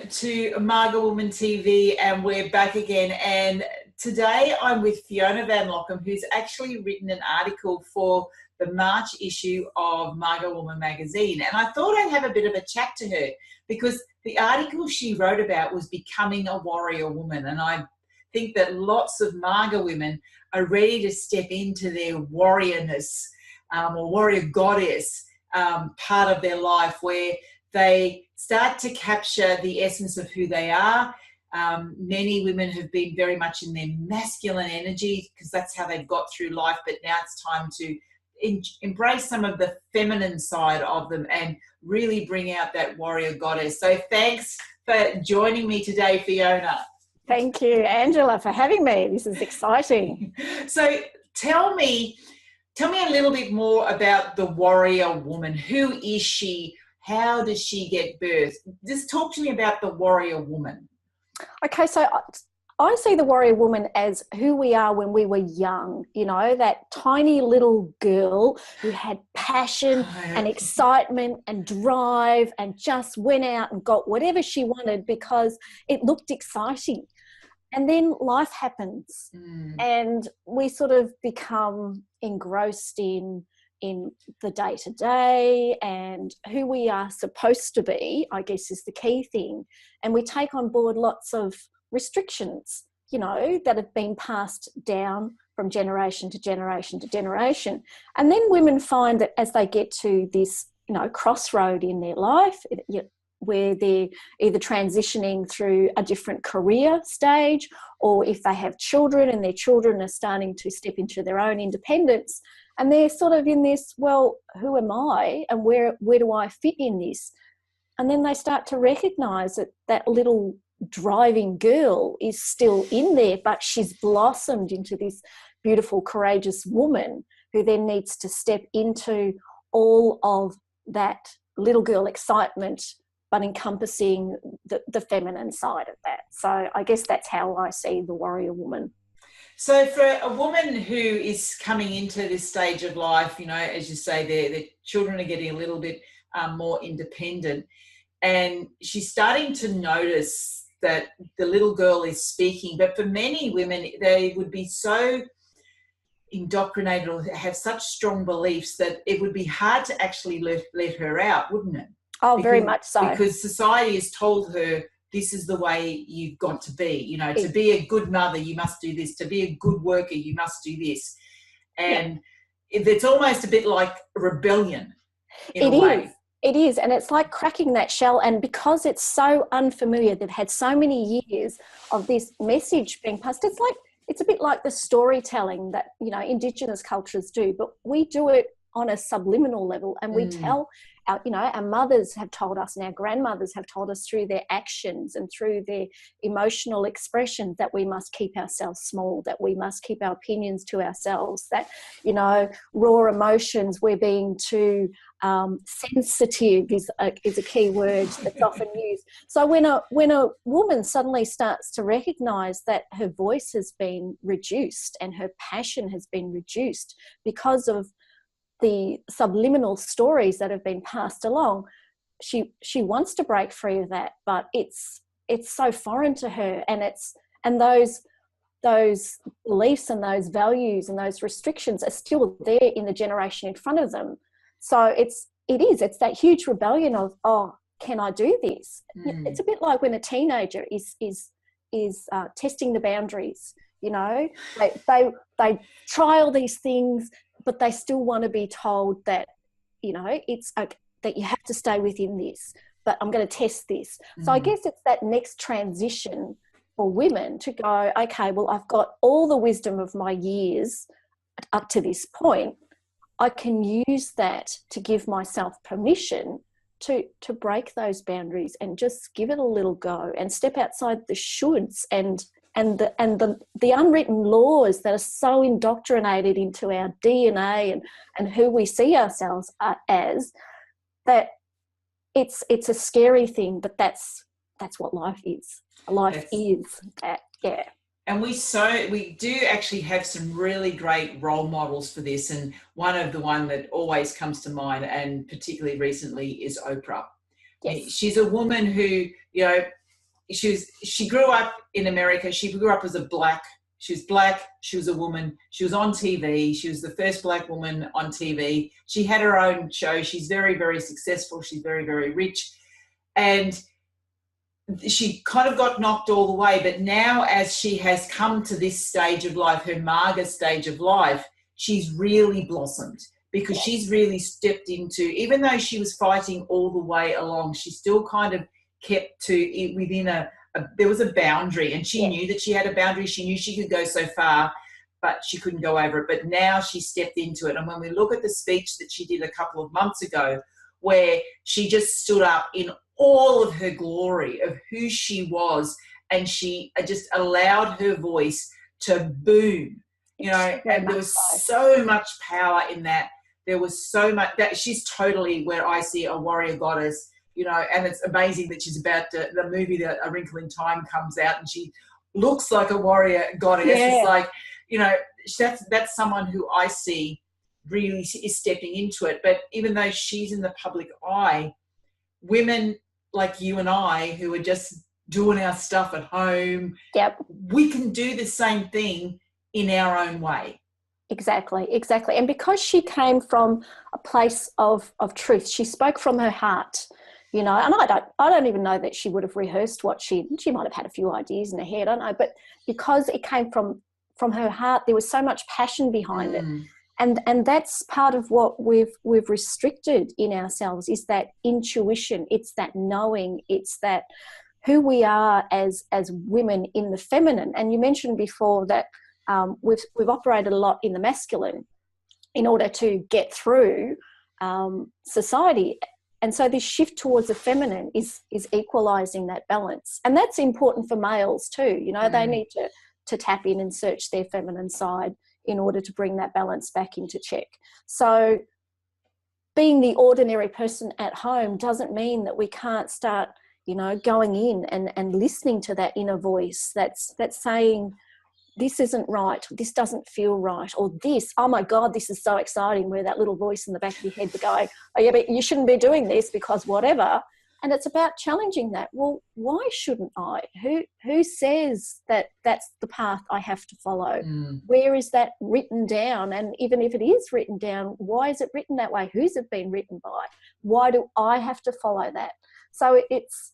to Maga Woman TV, and we're back again. And today I'm with Fiona van Lochem, who's actually written an article for the March issue of Maga Woman magazine. And I thought I'd have a bit of a chat to her because the article she wrote about was becoming a warrior woman. And I think that lots of Maga women are ready to step into their warriorness or warrior goddess part of their life, where they start to capture the essence of who they are. Many women have been very much in their masculine energy because that's how they've got through life, but now it's time to embrace some of the feminine side of them and really bring out that warrior goddess. So thanks for joining me today, Fiona. Thank you, Angela, for having me. This is exciting. So tell me a little bit more about the warrior woman. Who is she? How does she get birth? Just talk to me about the warrior woman. Okay, so I see the warrior woman as who we are when we were young, you know, that tiny little girl who had passion and excitement and drive and just went out and got whatever she wanted because it looked exciting. And then life happens and we sort of become engrossed in the day-to-day and who we are supposed to be, I guess, is the key thing. And we take on board lots of restrictions, you know, that have been passed down from generation to generation to generation. And then women find that as they get to this, you know, crossroad in their life, where they're either transitioning through a different career stage, or if they have children and their children are starting to step into their own independence, and they're sort of in this, well, who am I and where do I fit in this? And then they start to recognise that that little driving girl is still in there, but she's blossomed into this beautiful, courageous woman who then needs to step into all of that little girl excitement, but encompassing the feminine side of that. So I guess that's how I see the warrior woman. So for a woman who is coming into this stage of life, you know, as you say, their children are getting a little bit more independent, and she's starting to notice that the little girl is speaking. But for many women, they would be so indoctrinated or have such strong beliefs that it would be hard to actually let her out, wouldn't it? Oh, very much so. Because society has told her this is the way you've got to be. You know, to be a good mother, you must do this. To be a good worker, you must do this. And it's almost a bit like rebellion in a way. It is. And it's like cracking that shell. And because it's so unfamiliar, they've had so many years of this message being passed. It's a bit like the storytelling that, you know, Indigenous cultures do, but we do it on a subliminal level, and we tell our mothers have told us and our grandmothers have told us through their actions and through their emotional expression that we must keep ourselves small, that we must keep our opinions to ourselves, that, you know, raw emotions, we're being too sensitive is a key word that's often used. So when a woman suddenly starts to recognise that her voice has been reduced and her passion has been reduced because of the subliminal stories that have been passed along, she wants to break free of that, but it's so foreign to her, and those beliefs and those values and those restrictions are still there in the generation in front of them. So it's that huge rebellion of, oh, can I do this? It's a bit like when a teenager is testing the boundaries. You know, they try all these things, but they still want to be told that, you know, it's okay, that you have to stay within this, but I'm going to test this. So I guess it's that next transition for women to go, okay, well, I've got all the wisdom of my years up to this point. I can use that to give myself permission to break those boundaries and just give it a little go and step outside the shoulds and the unwritten laws that are so indoctrinated into our DNA and who we see ourselves as, that it's a scary thing, but that's what life is. Life is that, yeah. And we do actually have some really great role models for this, and one that always comes to mind, and particularly recently, is Oprah. Yes. She's a woman who, you know, she grew up in America. She grew up as she was black, she was a woman, she was on TV, she was the first black woman on TV. She had her own show. She's very, very successful. She's very, very rich. And she kind of got knocked all the way, but now as she has come to this stage of life, her Maga stage of life, she's really blossomed because she's really stepped into, even though she was fighting all the way along, she still kind of kept to within there was a boundary, and she knew that she had a boundary. She knew she could go so far, but she couldn't go over it. But now she stepped into it. And when we look at the speech that she did a couple of months ago, where she just stood up in all of her glory of who she was, and she just allowed her voice to boom, and there was so much power in that. There was so much that she's totally where I see a warrior goddess, and it's amazing that she's about to, the movie that A Wrinkle in Time comes out and she looks like a warrior goddess. It's like, that's someone who I see really is stepping into it. But even though she's in the public eye, women like you and I who are just doing our stuff at home, we can do the same thing in our own way. Exactly. And because she came from a place of truth, she spoke from her heart, and I don't even know that she would have rehearsed what she might have had a few ideas in her head, I don't know, but because it came from her heart, there was so much passion behind it. And that's part of what we've restricted in ourselves, is that intuition. It's that knowing. It's that who we are as women in the feminine. And you mentioned before that we've operated a lot in the masculine in order to get through society. And so this shift towards the feminine is equalising that balance. And that's important for males too. They need to tap in and search their feminine side in order to bring that balance back into check. So being the ordinary person at home doesn't mean that we can't start, going in and listening to that inner voice that's saying, this isn't right, this doesn't feel right, or this, oh my God, this is so exciting, where that little voice in the back of your head going, oh yeah, but you shouldn't be doing this because whatever. And it's about challenging that. Well, why shouldn't I? Who says that that's the path I have to follow? Where is that written down? And even if it is written down, why is it written that way? Who's it been written by? Why do I have to follow that? So it's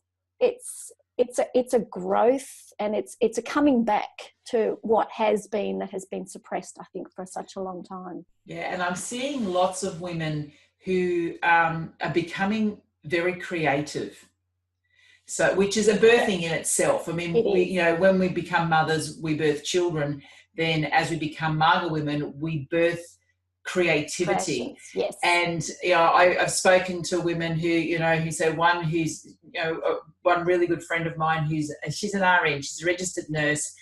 a growth, and it's a coming back to what has been suppressed, I think, for such a long time. Yeah, and I'm seeing lots of women who are becoming very creative. So, which is a birthing in itself. I mean, when we become mothers, we birth children. Then, as we become Maga women, we birth creativity. Yes. And I've spoken to women who say, one who's one really good friend of mine she's an RN, she's a registered nurse,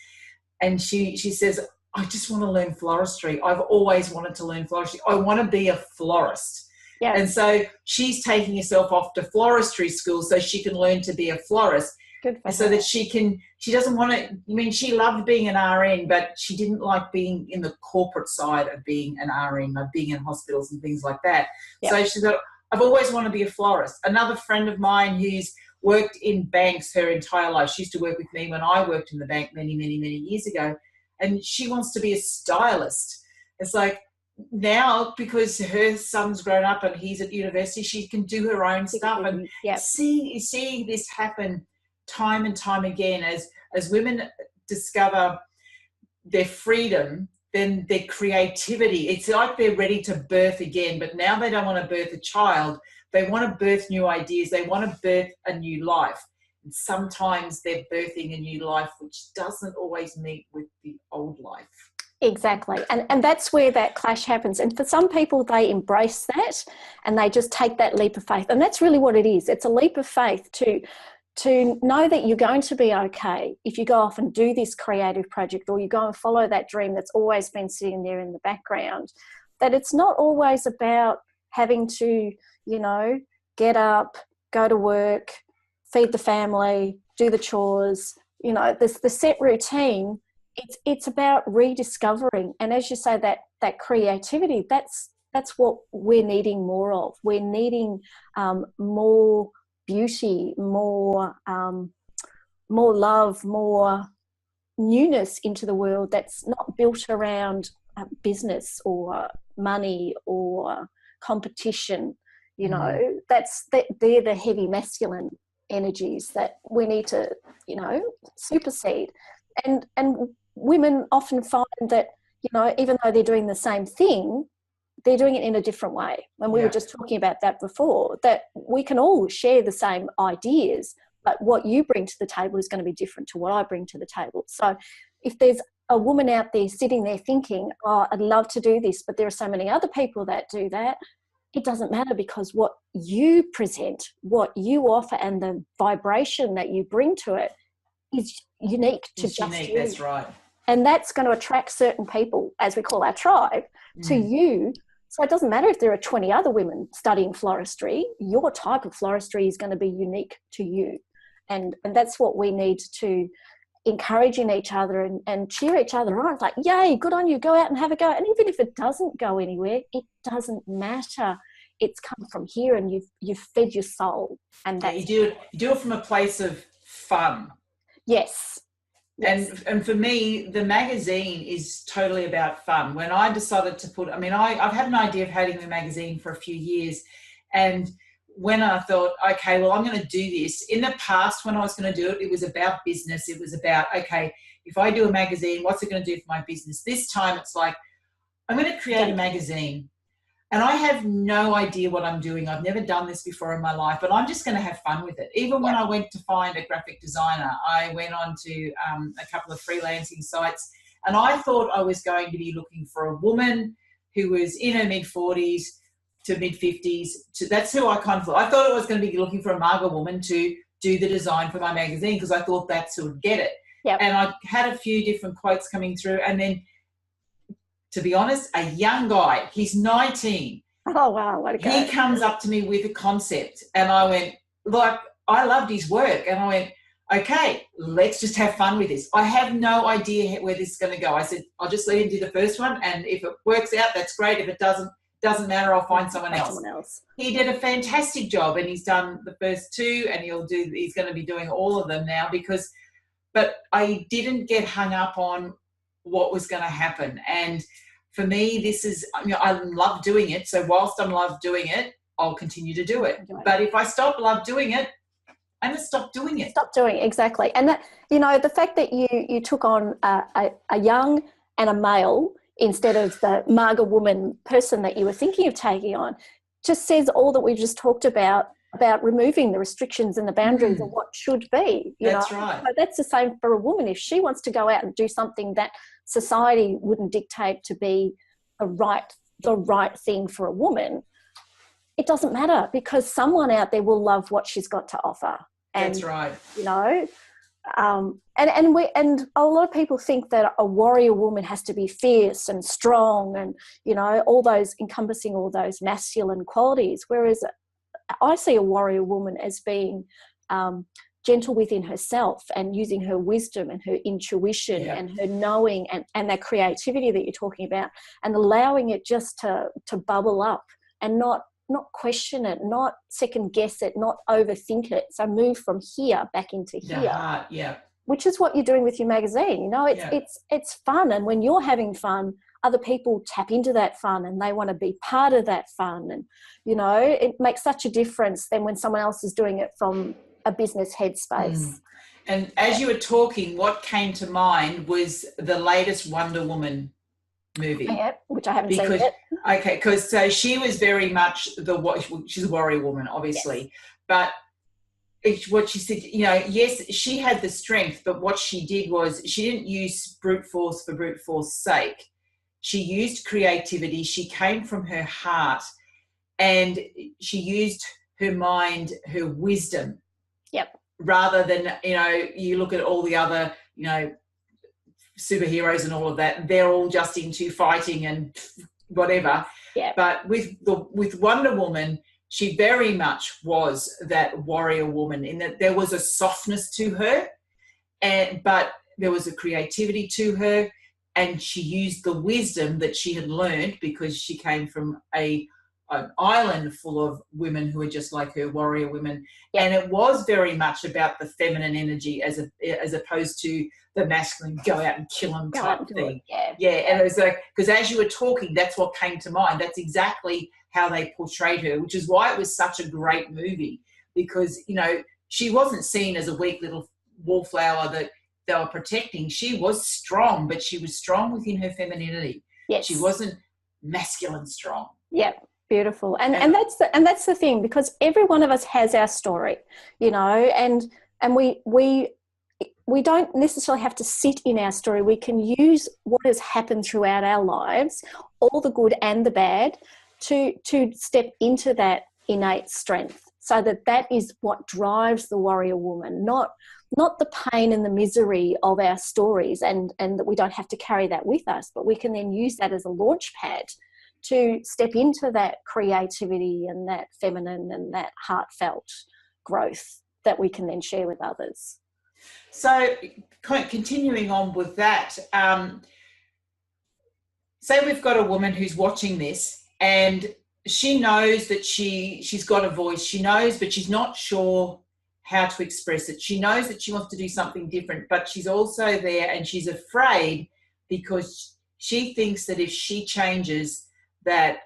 and she says, I just want to learn floristry. I've always wanted to learn floristry. I want to be a florist. Yeah. And so she's taking herself off to floristry school so she can learn to be a florist. Good for so her. That she doesn't want to, she loved being an RN, but she didn't like being in the corporate side of being an RN, like being in hospitals and things like that. Yep. So she thought, I've always wanted to be a florist. Another friend of mine who's worked in banks her entire life, she used to work with me when I worked in the bank many, many, many years ago, and she wants to be a stylist. It's like, now, because her son's grown up and he's at university, she can do her own stuff. And see this happen time and time again as women discover their freedom, then their creativity. It's like they're ready to birth again, but now they don't want to birth a child. They want to birth new ideas. They want to birth a new life. And sometimes they're birthing a new life which doesn't always meet with the old life. Exactly. And that's where that clash happens. And for some people, they embrace that and they just take that leap of faith. And that's really what it is. It's a leap of faith to know that you're going to be okay if you go off and do this creative project, or you go and follow that dream that's always been sitting there in the background, that it's not always about having to, get up, go to work, feed the family, do the chores, the set routine. It's about rediscovering, and as you say, that creativity, that's what we're needing more of. We're needing more beauty, more more love, more newness into the world that's not built around business or money or competition. You know, they're the heavy masculine energies that we need to, you know, supersede. And women often find that, you know, even though they're doing the same thing, they're doing it in a different way. And we were just talking about that before, that we can all share the same ideas, but what you bring to the table is going to be different to what I bring to the table. So if there's a woman out there sitting there thinking, oh, I'd love to do this, but there are so many other people that do that, it doesn't matter, because what you present, what you offer, and the vibration that you bring to it is unique to just unique, you. that's right. And that's going to attract certain people, as we call our tribe, to you. So it doesn't matter if there are 20 other women studying floristry, your type of floristry is going to be unique to you. And that's what we need to encourage in each other and cheer each other on. It's like, yay, good on you, go out and have a go. And even if it doesn't go anywhere, it doesn't matter. It's come from here, and you've fed your soul. And that's you do it from a place of fun. Yes. And for me, the magazine is totally about fun. When I decided to put, I've had an idea of having the magazine for a few years. And when I thought, okay, well, I'm going to do this. In the past, when I was going to do it, it was about business. It was about, okay, if I do a magazine, what's it going to do for my business? This time it's like, I'm going to create a magazine. And I have no idea what I'm doing. I've never done this before in my life, but I'm just going to have fun with it. Even when I went to find a graphic designer, I went on to a couple of freelancing sites, and I thought I was going to be looking for a woman who was in her mid-40s to mid-50s. That's who I kind of thought. I thought I was going to be looking for a Maga woman to do the design for my magazine, because I thought that's who would get it. Yep. And I had a few different quotes coming through, and then, to be honest, a young guy, he's 19. Oh, wow. What a guy. He comes up to me with a concept, and I went, like, I loved his work. And I went, okay, let's just have fun with this. I have no idea where this is going to go. I said, I'll just let him do the first one, and if it works out, that's great. If it doesn't matter, I'll find someone else. He did a fantastic job, and he's done the first two, and he's going to be doing all of them now, but I didn't get hung up on what was going to happen. And for me, this is, I love doing it. So whilst I love doing it, I'll continue to do it. But if I love doing it, I'm going to stop doing it. Stop doing it, exactly. And that, you know, the fact that you took on a young and a male instead of the Maga woman person that you were thinking of taking on just says all that we've just talked about removing the restrictions and the boundaries of what should be. That's right. So that's the same for a woman. If she wants to go out and do something that society wouldn't dictate to be the right thing for a woman, it doesn't matter, because someone out there will love what she's got to offer. And, that's right. You know, and a lot of people think that a warrior woman has to be fierce and strong and, you know, encompassing all those masculine qualities, whereas I see a warrior woman as being gentle within herself and using her wisdom and her intuition and her knowing and that creativity that you're talking about, and allowing it just to bubble up and not question it, not second guess it, not overthink it. So move from here back into here. Which is what you're doing with your magazine. You know, it's fun, and when you're having fun, other people tap into that fun and they want to be part of that fun. And, you know, it makes such a difference than when someone else is doing it from a business headspace. And as you were talking, what came to mind was the latest Wonder Woman movie. Yeah, which I haven't seen yet. Okay, because so she was very much she's a warrior woman, obviously. But what she said, you know, yes, she had the strength, but what she did was she didn't use brute force for brute force sake. She used creativity. She came from her heart, and she used her mind, her wisdom. Yep. Rather than, you know, you look at all the other, you know, superheroes and all of that, they're all just into fighting and whatever. Yeah. But with Wonder Woman, she very much was that warrior woman, in that there was a softness to her, but there was a creativity to her. And she used the wisdom that she had learned, because she came from a an island full of women who are just like her, warrior women. Yep. And it was very much about the feminine energy as opposed to the masculine, go out and kill them type thing. Yeah. And it was like, because as you were talking, that's what came to mind. That's exactly how they portrayed her, which is why it was such a great movie, because, you know, she wasn't seen as a weak little wallflower that they were protecting. She was strong, but she was strong within her femininity. Yes. She wasn't masculine strong. Yeah, beautiful. And that's the thing, because every one of us has our story, you know, and we don't necessarily have to sit in our story. We can use what has happened throughout our lives, all the good and the bad, to step into that innate strength, so that is what drives the warrior woman, not the pain and the misery of our stories, and that we don't have to carry that with us, but we can then use that as a launch pad to step into that creativity and that feminine and that heartfelt growth that we can then share with others. So continuing on with that, say we've got a woman who's watching this and she knows that she's got a voice, she knows, but she's not sure how to express it. She knows that she wants to do something different, but she's also there and she's afraid because she thinks that if she changes, that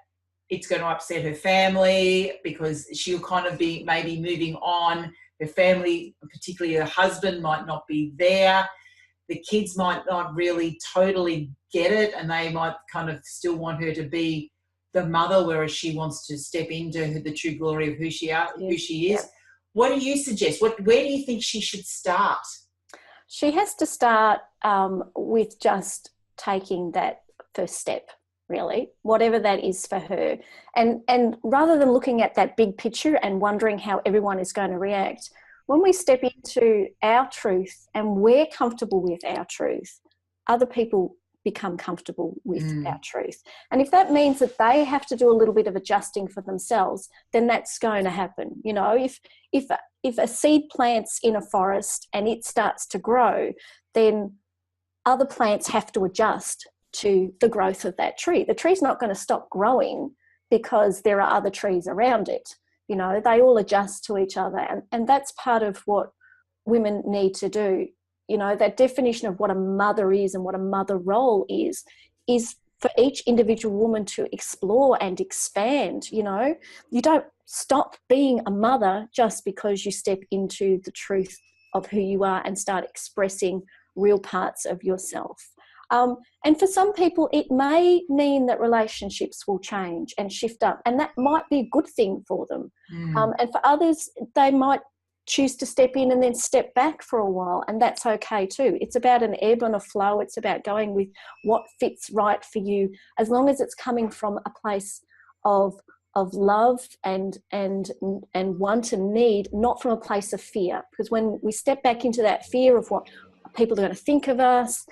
it's going to upset her family, because she'll kind of be maybe moving on. Her family, particularly her husband, might not be there. The kids might not really totally get it, and they might kind of still want her to be the mother, whereas she wants to step into the true glory of who she is. Yep. What do you suggest? Where do you think she should start? She has to start with just taking that first step, really, whatever that is for her. And rather than looking at that big picture and wondering how everyone is going to react, when we step into our truth and we're comfortable with our truth, other people become comfortable with our truth. And if that means that they have to do a little bit of adjusting for themselves, then that's going to happen. You know, if a seed plants in a forest and it starts to grow, then other plants have to adjust to the growth of that tree. The tree's not going to stop growing because there are other trees around it. You know, they all adjust to each other. And that's part of what women need to do. You know, that definition of what a mother is and what a mother role is for each individual woman to explore and expand. You know, you don't stop being a mother just because you step into the truth of who you are and start expressing real parts of yourself. And for some people, it may mean that relationships will change and shift up, and that might be a good thing for them. And for others, they might choose to step in and then step back for a while, and that's okay too. It's about an ebb and a flow. It's about going with what fits right for you, as long as it's coming from a place of love and want and need, not from a place of fear. Because when we step back into that fear of what people are going to think of us,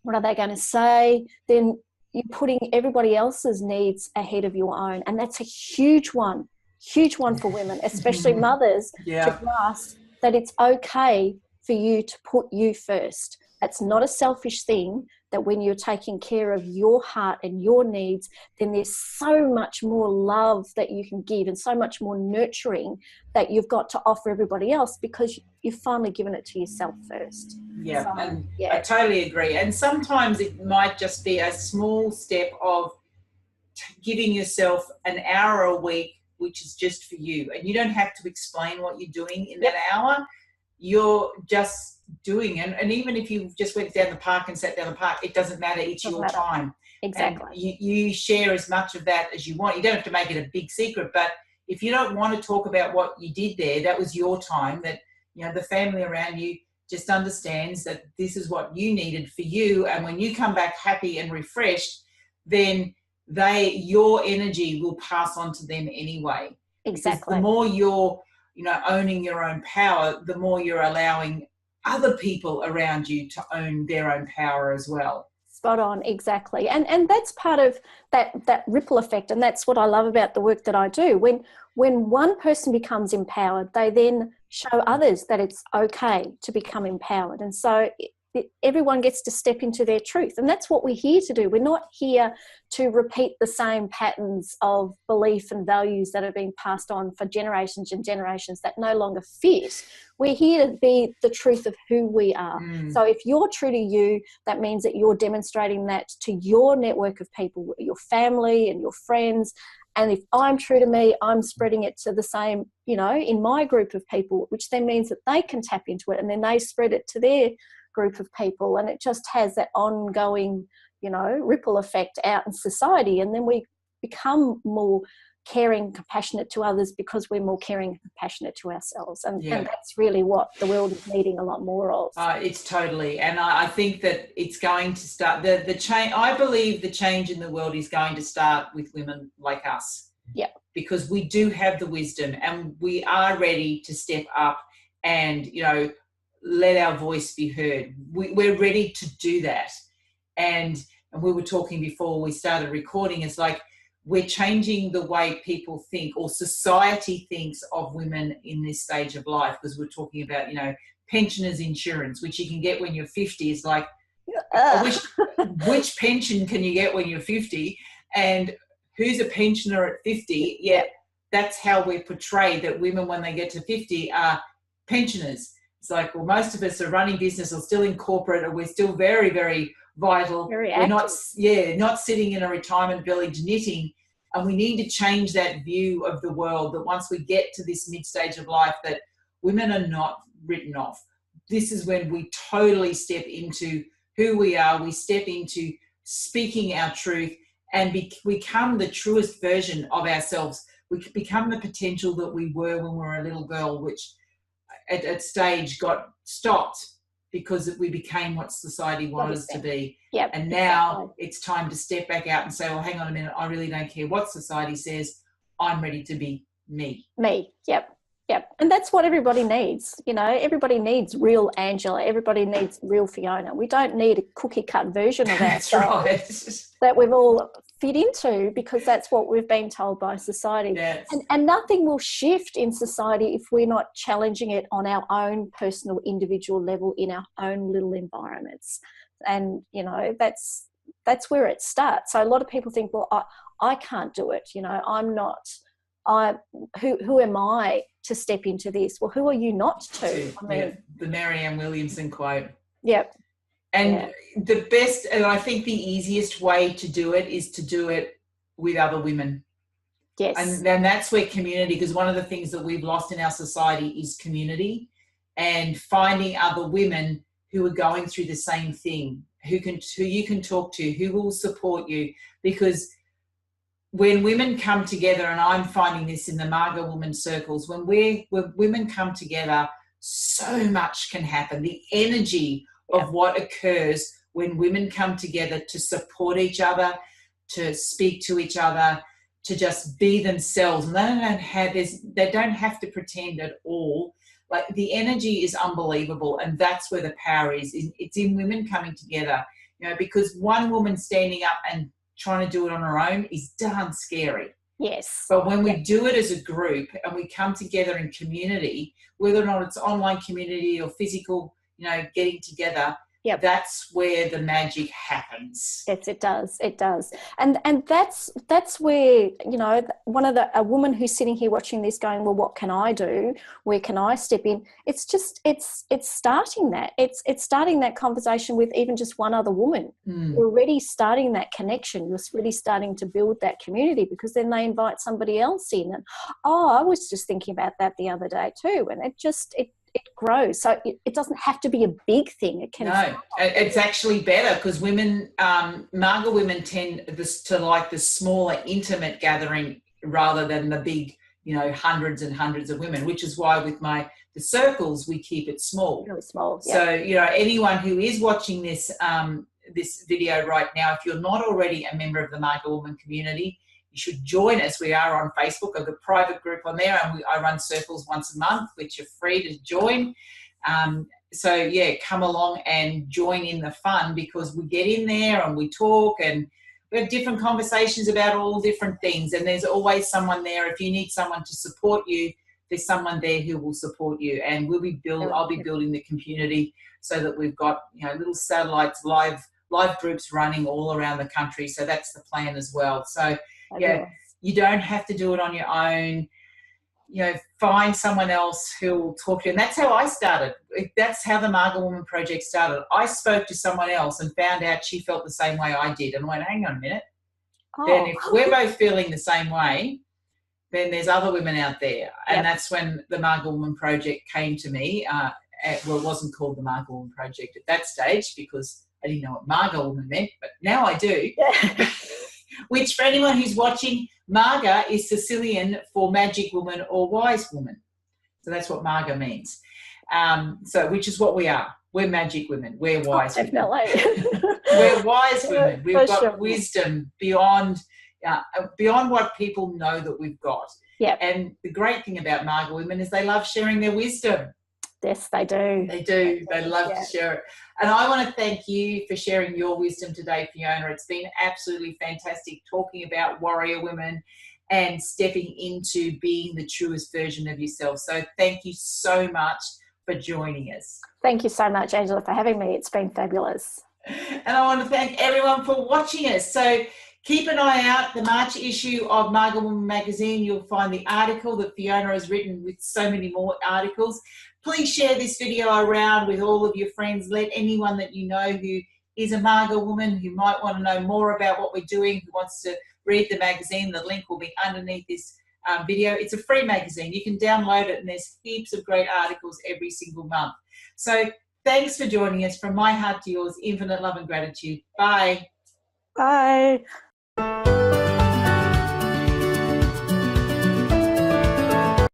what are they going to say, then you're putting everybody else's needs ahead of your own, and that's a huge one for women, especially mothers, to grasp that it's okay for you to put you first. That's not a selfish thing, that when you're taking care of your heart and your needs, then there's so much more love that you can give and so much more nurturing that you've got to offer everybody else, because you've finally given it to yourself first. Yeah, so, and I totally agree. And sometimes it might just be a small step of giving yourself an hour a week, which is just for you. And you don't have to explain what you're doing in that hour. You're just doing it. And even if you just went down the park and sat down the park, it doesn't matter. It's your time. Exactly. And you share as much of that as you want. You don't have to make it a big secret, but if you don't want to talk about what you did there, that was your time, that, you know, the family around you just understands that this is what you needed for you. And when you come back happy and refreshed, then your energy will pass on to them anyway. Exactly. Because the more you're, you know, owning your own power, the more you're allowing other people around you to own their own power as well. Spot on, exactly. And that's part of that ripple effect, and that's what I love about the work that I do. When one person becomes empowered, they then show others that it's okay to become empowered. And so everyone gets to step into their truth. And that's what we're here to do. We're not here to repeat the same patterns of belief and values that have been passed on for generations and generations that no longer fit. We're here to be the truth of who we are. So if you're true to you, that means that you're demonstrating that to your network of people, your family and your friends. And if I'm true to me, I'm spreading it to the same, in my group of people, which then means that they can tap into it, and then they spread it to their group of people. And it just has that ongoing, ripple effect out in society. And then we become more caring, compassionate to others because we're more caring and compassionate to ourselves. And that's really what the world is needing a lot more of. It's totally. And I think that it's going to start, the change. I believe the change in the world is going to start with women like us. Yeah. Because we do have the wisdom and we are ready to step up and, let our voice be heard. We're ready to do that. And we were talking before we started recording, it's like, we're changing the way people think or society thinks of women in this stage of life, because we're talking about, pensioners insurance, which you can get when you're 50. It's like, which pension can you get when you're 50? And who's a pensioner at 50? Yeah, that's how we're portrayed, that women, when they get to 50, are pensioners. It's like, well, most of us are running business or still in corporate, or we're still very, very vital. We're not sitting in a retirement village knitting. And we need to change that view of the world, that once we get to this mid-stage of life, that women are not written off. This is when we totally step into who we are. We step into speaking our truth and become the truest version of ourselves. We become the potential that we were when we were a little girl, which at stage got stopped because we became what society wanted us to be. Yep, and now it's time to step back out and say, well, hang on a minute, I really don't care what society says. I'm ready to be me. Yep. And that's what everybody needs. Everybody needs real Angela. Everybody needs real Fiona. We don't need a cookie cut version of ourselves that we've all fit into, because that's what we've been told by society. Yes. And nothing will shift in society if we're not challenging it on our own personal, individual level in our own little environments. And, that's where it starts. So a lot of people think, well, I can't do it. I'm not, who am I to step into this? Well, who are you not to? I mean, the Marianne Williamson quote. Yep. And the best, and I think the easiest way to do it is to do it with other women. Yes. And that's where community, because one of the things that we've lost in our society is community, and finding other women who are going through the same thing, who you can talk to, who will support you. Because when women come together, and I'm finding this in the Maga women circles, when women come together, so much can happen. The energy of what occurs when women come together to support each other, to speak to each other, to just be themselves. And they don't have to pretend at all. Like, the energy is unbelievable, and that's where the power is. It's in women coming together, because one woman standing up and trying to do it on her own is darn scary. Yes. But when we do it as a group and we come together in community, whether or not it's online community or physical, getting together, that's where the magic happens. Yes, it does. It does. And that's where, a woman who's sitting here watching this going, well, what can I do? Where can I step in? It's starting that. It's starting that conversation with even just one other woman. You're already starting that connection. You're really starting to build that community, because then they invite somebody else in. And, I was just thinking about that the other day too. And it grows. So it doesn't have to be a big thing. It can. No, it's actually better, because women, Maga women tend to like the smaller, intimate gathering rather than the big, hundreds and hundreds of women, which is why with the circles, we keep it small. Really small. Yeah. So, anyone who is watching this video right now, if you're not already a member of the Maga woman community, you should join us. We are on Facebook. I've got a private group on there, and I run circles once a month, which are free to join. So, come along and join in the fun, because we get in there and we talk, and we have different conversations about all different things. And there's always someone there. If you need someone to support you, there's someone there who will support you, and I'll be building the community so that we've got, you know, little satellites, live groups running all around the country. So that's the plan as well. So yeah, you don't have to do it on your own. You know, find someone else who will talk to you. And that's how I started. That's how the Maga Woman Project started. I spoke to someone else and found out she felt the same way I did. And I went, hang on a minute. Then if we're both feeling the same way, then there's other women out there. And that's when the Maga Woman Project came to me. Well, it wasn't called the Maga Woman Project at that stage because I didn't know what Maga Woman meant, but now I do. Yeah. Which, for anyone who's watching, Maga is Sicilian for magic woman or wise woman. So that's what Maga means. Which is what we are. We're magic women. We're wise women. Definitely. We're wise women. We've got wisdom beyond what people know that we've got. Yeah. And the great thing about Maga women is they love sharing their wisdom. Yes, they do. They do. They love to share it. And I want to thank you for sharing your wisdom today, Fiona. It's been absolutely fantastic talking about warrior women and stepping into being the truest version of yourself. So thank you so much for joining us. Thank you so much, Angela, for having me. It's been fabulous. And I want to thank everyone for watching us. So keep an eye out, the March issue of Maga Woman magazine. You'll find the article that Fiona has written with so many more articles. Please share this video around with all of your friends. Let anyone that you know who is a Maga woman, who might want to know more about what we're doing, who wants to read the magazine. The link will be underneath this video. It's a free magazine. You can download it, and there's heaps of great articles every single month. So thanks for joining us. From my heart to yours, infinite love and gratitude. Bye. Bye.